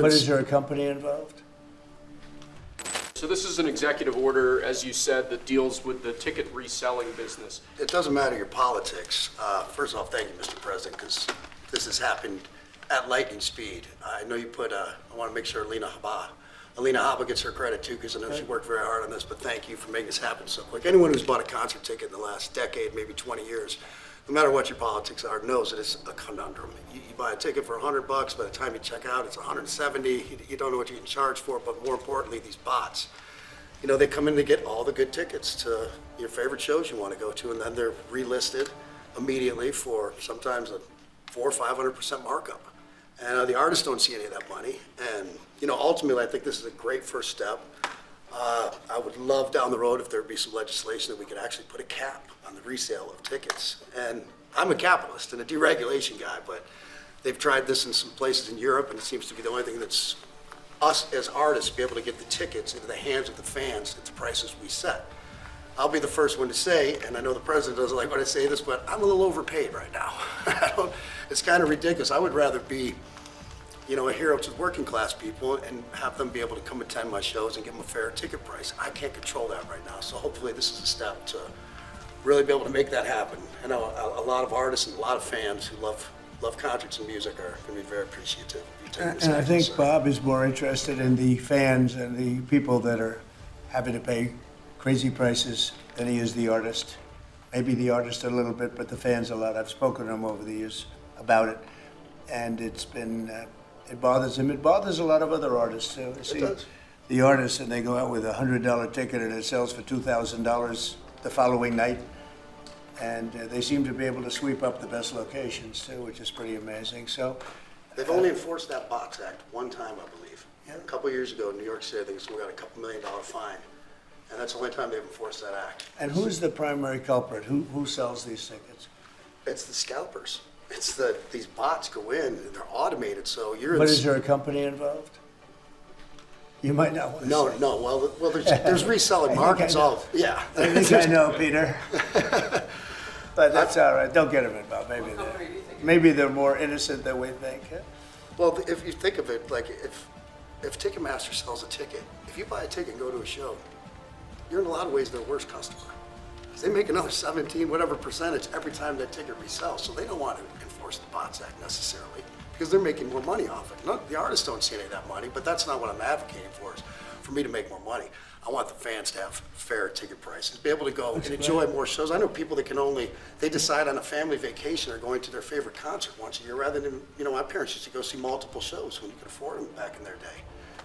But is there a company involved? So this is an executive order, as you said, that deals with the ticket reselling business. It doesn't matter your politics. First off, thank you, Mr. President, because this has happened at lightning speed. I know you put, I want to make sure Alina Haba gets her credit too, because I know she worked very hard on this, but thank you for making this happen so quick. Anyone who's bought a concert ticket in the last decade, maybe 20 years, no matter what your politics are, knows that it's a conundrum. You buy a ticket for $100, by the time you check out, it's $170. You don't know what you can charge for it, but more importantly, these bots. You know, they come in to get all the good tickets to your favorite shows you want to go to, and then they're relisted immediately for sometimes a 400 or 500% markup. And the artists don't see any of that money. And, you know, ultimately, I think this is a great first step. I would love down the road if there'd be some legislation that we could actually put a cap on the resale of tickets. And I'm a capitalist and a deregulation guy, but they've tried this in some places in Europe, and it seems to be the only thing that's us as artists be able to get the tickets into the hands of the fans at the prices we set. I'll be the first one to say, and I know the president doesn't like when I say this, but I'm a little overpaid right now. It's kind of ridiculous. I would rather be, you know, a hero to working class people and have them be able to come attend my shows and give them a fair ticket price. I can't control that right now, so hopefully this is a step to really be able to make that happen. I know a lot of artists and a lot of fans who love concerts and music are going to be very appreciative of you taking this And I action, think sir. Bob is more interested in the fans and the people that are having to pay crazy prices than he is the artist. Maybe the artist a little bit, but the fans a lot. I've spoken to him over the years about it, and it's been, it bothers him. It bothers a lot of other artists too. You see, does. the artists, and they go out with a $100 ticket and it sells for $2,000 the following night. And they seem to be able to sweep up the best locations too, which is pretty amazing. So They've only enforced that Box Act one time, I believe. Yeah. A couple years ago in New York City, I think we got a couple $1 million fine. And that's the only time they've enforced that act. And who's the primary culprit? Who sells these tickets? It's the scalpers. It's these bots go in, and they're automated, so you're in. But is there a company involved? You might not want to No, say. no, well, there's reselling markets know. all, yeah. I think I know, Peter. But that's all right. Don't get them involved. Maybe they're more innocent than we think. Well, if you think of it, like if Ticketmaster sells a ticket, if you buy a ticket and go to a show, you're in a lot of ways their worst customer. Because they make another 17, whatever percentage every time that ticket resells. So they don't want to enforce the Bots Act necessarily because they're making more money off it. The artists don't see any of that money, but that's not what I'm advocating for, is for me to make more money. I want the fans to have fair ticket prices, be able to go and enjoy more shows. I know people that can only, they decide on a family vacation or going to their favorite concert once a year rather than, you know, my parents used to go see multiple shows when you could afford them back in their day.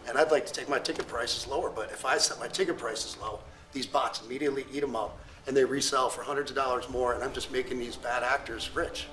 And I'd like to take my ticket prices lower, but if I set my ticket prices low, these bots immediately eat them up and they resell for hundreds of dollars more, and I'm just making these bad actors rich.